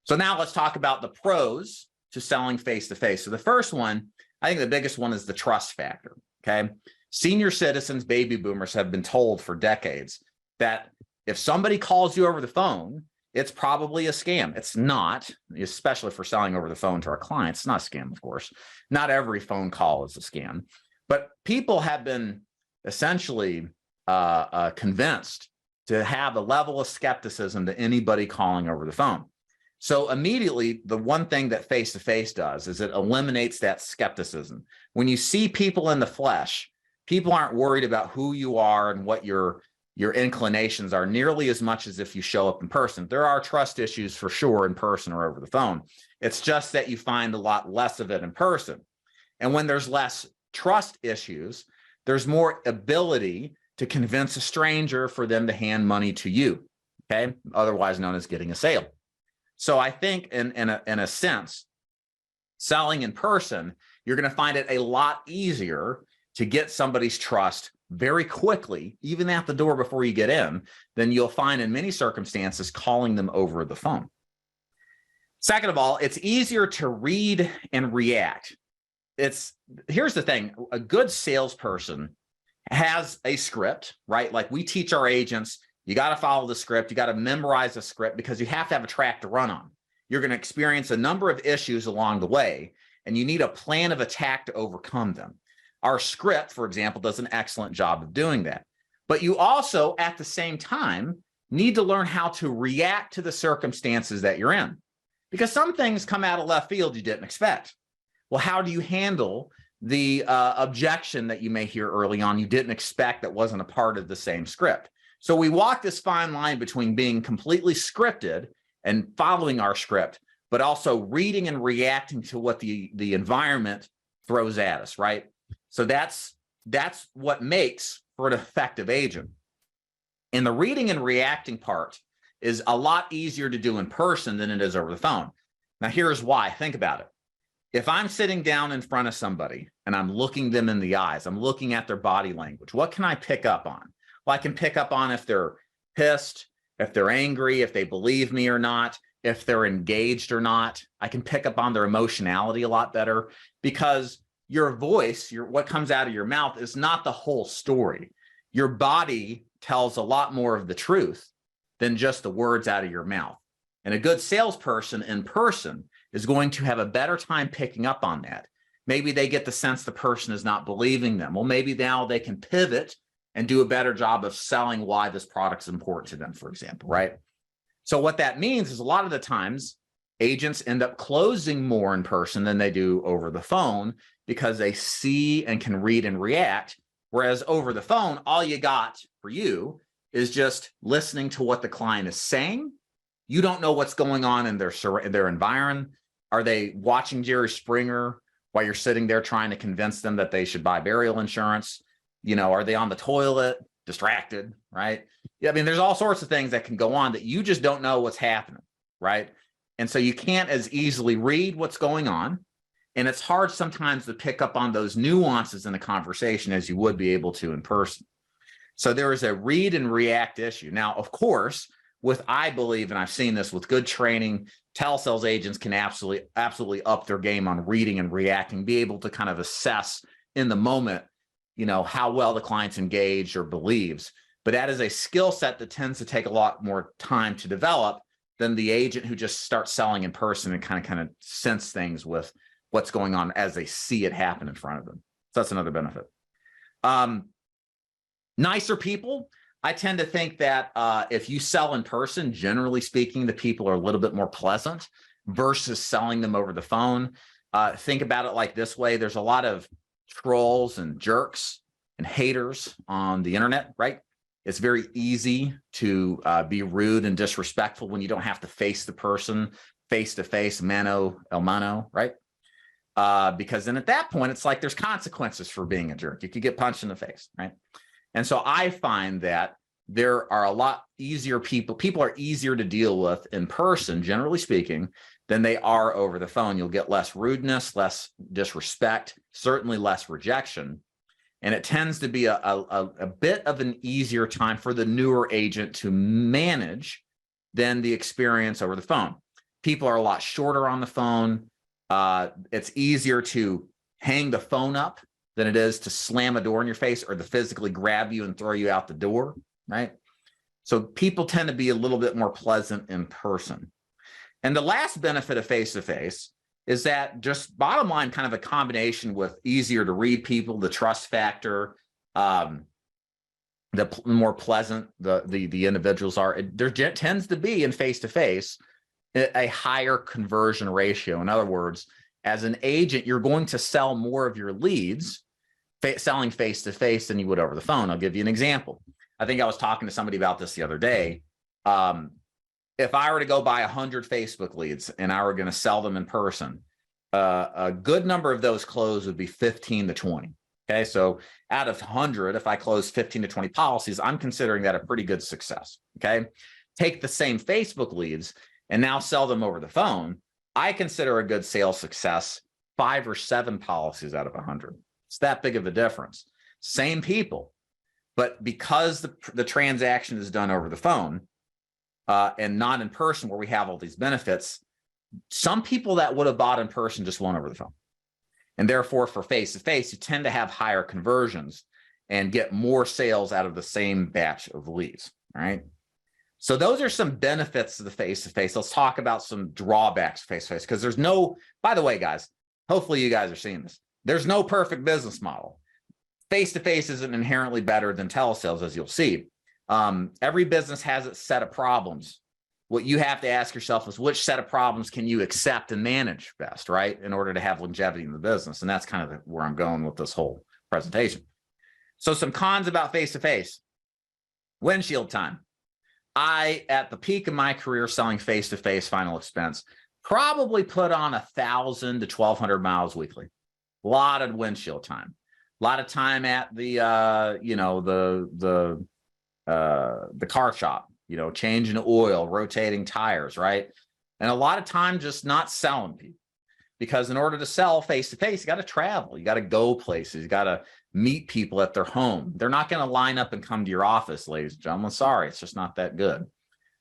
So now let's talk about the pros to selling face-to-face. So the first one, I think the biggest one is the trust factor, okay? Senior citizens, baby boomers have been told for decades that if somebody calls you over the phone, it's probably a scam. It's not, especially for selling over the phone to our clients. It's not a scam, of course. Not every phone call is a scam, but people have been essentially convinced to have a level of skepticism to anybody calling over the phone. So immediately, the one thing that face-to-face does is it eliminates that skepticism. When you see people in the flesh, people aren't worried about who you are and what your inclinations are nearly as much as if you show up in person. There are trust issues for sure in person or over the phone. It's just that you find a lot less of it in person. And when there's less trust issues, there's more ability to convince a stranger for them to hand money to you, okay? Otherwise known as getting a sale. So I think in a sense, selling in person, you're going to find it a lot easier to get somebody's trust very quickly, even at the door before you get in, than you'll find in many circumstances calling them over the phone. Second of all, it's easier to read and react. Here's the thing, a good salesperson has a script, right? Like we teach our agents, you got to follow the script. You got to memorize the script because you have to have a track to run on. You're going to experience a number of issues along the way, and you need a plan of attack to overcome them. Our script, for example, does an excellent job of doing that. But you also, at the same time, need to learn how to react to the circumstances that you're in, because some things come out of left field you didn't expect. Well, how do you handle the objection that you may hear early on you didn't expect that wasn't a part of the same script? So we walk this fine line between being completely scripted and following our script, but also reading and reacting to what the environment throws at us, right? So that's what makes for an effective agent. And the reading and reacting part is a lot easier to do in person than it is over the phone. Now, here's why. Think about it. If I'm sitting down in front of somebody and I'm looking them in the eyes, I'm looking at their body language, what can I pick up on? Well, I can pick up on if they're pissed, if they're angry, if they believe me or not, if they're engaged or not. I can pick up on their emotionality a lot better because your voice, what comes out of your mouth is not the whole story. Your body tells a lot more of the truth than just the words out of your mouth. And a good salesperson in person is going to have a better time picking up on that. Maybe they get the sense the person is not believing them. Well, maybe now they can pivot and do a better job of selling why this product is important to them, for example, right? So what that means is a lot of the times agents end up closing more in person than they do over the phone because they see and can read and react. Whereas over the phone, all you got for you is just listening to what the client is saying. You don't know what's going on in their environment. Are they watching Jerry Springer while you're sitting there trying to convince them that they should buy burial insurance? You know, are they on the toilet, distracted, right? Yeah, I mean, there's all sorts of things that can go on that you just don't know what's happening, right? And so you can't as easily read what's going on. And it's hard sometimes to pick up on those nuances in a conversation as you would be able to in person. So there is a read and react issue. Now, of course, I believe, and I've seen this with good training, telesales agents can absolutely up their game on reading and reacting, be able to kind of assess in the moment, you know, how well the client's engaged or believes. But that is a skill set that tends to take a lot more time to develop than the agent who just starts selling in person and kind of sense things with what's going on as they see it happen in front of them. So that's another benefit. Nicer people. I tend to think that if you sell in person, generally speaking, the people are a little bit more pleasant versus selling them over the phone. Think about it like this way. There's a lot of trolls and jerks and haters on the internet, right? It's very easy to be rude and disrespectful when you don't have to face the person face to face, mano a mano, right? Because then at that point, it's like there's consequences for being a jerk. You could get punched in the face, right? And so I find that there are a lot easier people are easier to deal with in person, generally speaking, than they are over the phone. You'll get less rudeness, less disrespect, certainly less rejection. And it tends to be a bit of an easier time for the newer agent to manage than the experience over the phone. People are a lot shorter on the phone. It's easier to hang the phone up than it is to slam a door in your face or to physically grab you and throw you out the door, right? So people tend to be a little bit more pleasant in person. And the last benefit of face-to-face is that, just bottom line, kind of a combination with easier to read people, the trust factor, the more pleasant the individuals are. There tends to be in face-to-face a higher conversion ratio. In other words, as an agent, you're going to sell more of your leads selling face-to-face than you would over the phone. I'll give you an example. I think I was talking to somebody about this the other day. If I were to go buy 100 Facebook leads and I were going to sell them in person, a good number of those close would be 15 to 20. Okay, so out of 100, if I close 15 to 20 policies, I'm considering that a pretty good success. Okay, take the same Facebook leads and now sell them over the phone. I consider a good sales success 5 or 7 policies out of 100. It's that big of a difference. Same people, but because the transaction is done over the phone and not in person, where we have all these benefits, some people that would have bought in person just won't over the phone. And therefore, for face-to-face, you tend to have higher conversions and get more sales out of the same batch of leads, all right? So those are some benefits of the face-to-face. Let's talk about some drawbacks of face-to-face, because there's no, by the way, guys, hopefully you guys are seeing this. There's no perfect business model. Face-to-face isn't inherently better than telesales, as you'll see. Every business has its set of problems. What you have to ask yourself is, which set of problems can you accept and manage best, right, in order to have longevity in the business? And that's kind of where I'm going with this whole presentation. So some cons about face-to-face. Windshield time. I, at the peak of my career selling face-to-face final expense, probably put on 1,000 to 1,200 miles weekly. A lot of windshield time. A lot of time at the car shop, changing oil, rotating tires, right? And a lot of time just not selling people, because in order to sell face-to-face, you got to travel, you got to go places, you got to meet people at their home. They're not going to line up and come to your office, ladies and gentlemen. Sorry, it's just not that good.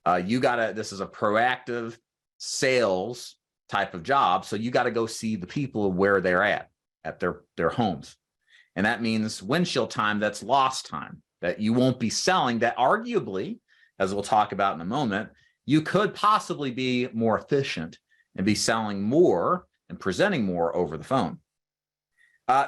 This is a proactive sales type of job. So you got to go see the people where they're at their homes. And that means windshield time, that's lost time that you won't be selling, that arguably, as we'll talk about in a moment, you could possibly be more efficient and be selling more and presenting more over the phone.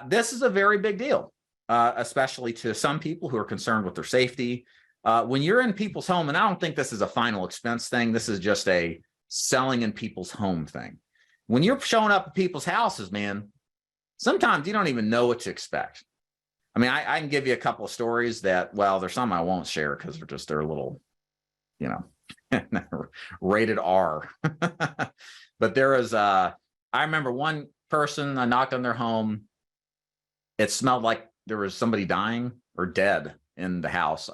This is a very big deal, especially to some people who are concerned with their safety. When you're in people's home, and I don't think this is a final expense thing, this is just a selling in people's home thing. When you're showing up at people's houses, man, sometimes you don't even know what to expect. I mean, I can give you a couple of stories that, well, there's some I won't share because they're a little, rated R. But there is, I remember one person, I knocked on their home. It smelled like there was somebody dying or dead in the house.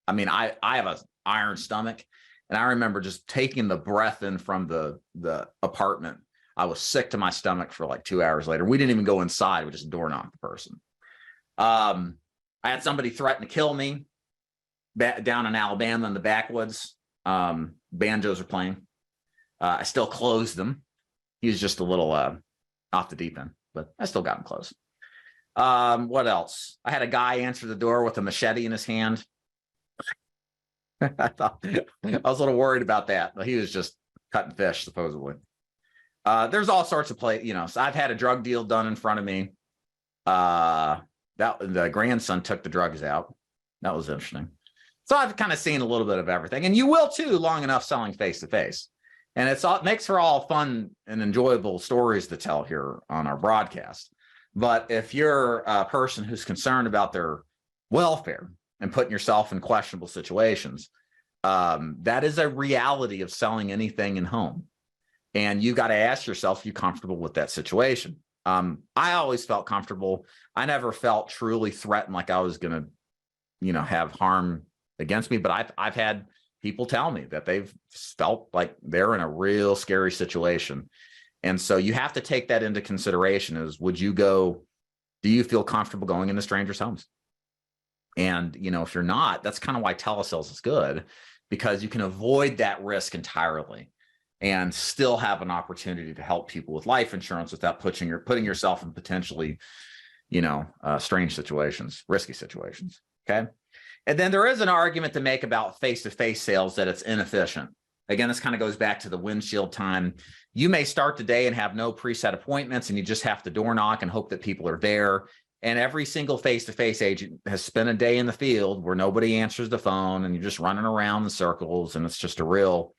I mean, I have an iron stomach, and I remember just taking the breath in from the apartment. I was sick to my stomach for like 2 hours later. We didn't even go inside. We just door knocked the person. I had somebody threaten to kill me down in Alabama in the backwoods. Banjos are playing. I still closed them. He was just a little off the deep end, but I still got him closed. What else? I had a guy answer the door with a machete in his hand. I was a little worried about that, but he was just cutting fish, supposedly. There's all sorts of so I've had a drug deal done in front of me. The grandson took the drugs out. That was interesting. So I've kind of seen a little bit of everything, and you will too, long enough selling face-to-face. And it makes for all fun and enjoyable stories to tell here on our broadcast. But if you're a person who's concerned about their welfare and putting yourself in questionable situations, that is a reality of selling anything in home. And you got to ask yourself, are you comfortable with that situation? I always felt comfortable. I never felt truly threatened, like I was going to, have harm against me. But I've had people tell me that they've felt like they're in a real scary situation. And so you have to take that into consideration. Do you feel comfortable going into strangers' homes? And, if you're not, that's kind of why telesales is good, because you can avoid that risk entirely. and still have an opportunity to help people with life insurance without putting yourself in potentially, strange situations, risky situations. Okay. And then there is an argument to make about face-to-face sales that it's inefficient. Again, this kind of goes back to the windshield time. You may start the day and have no preset appointments, and you just have to door knock and hope that people are there. And every single face-to-face agent has spent a day in the field where nobody answers the phone and you're just running around in circles. And it's just a real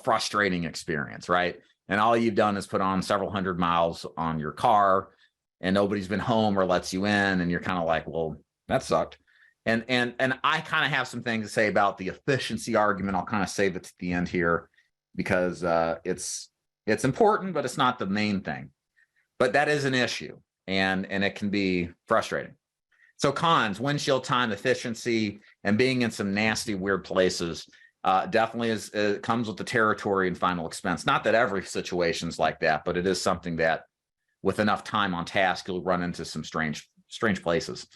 frustrating experience, right? And all you've done is put on several hundred miles on your car and nobody's been home or lets you in. And you're kind of like, well, that sucked. And I kind of have some things to say about the efficiency argument. I'll kind of save it to the end here because it's important, but it's not the main thing. But that is an issue, and it can be frustrating. So cons: windshield time, efficiency, and being in some nasty, weird places. Definitely comes with the territory and final expense. Not that every situation's like that, but it is something that with enough time on task, you'll run into some strange places.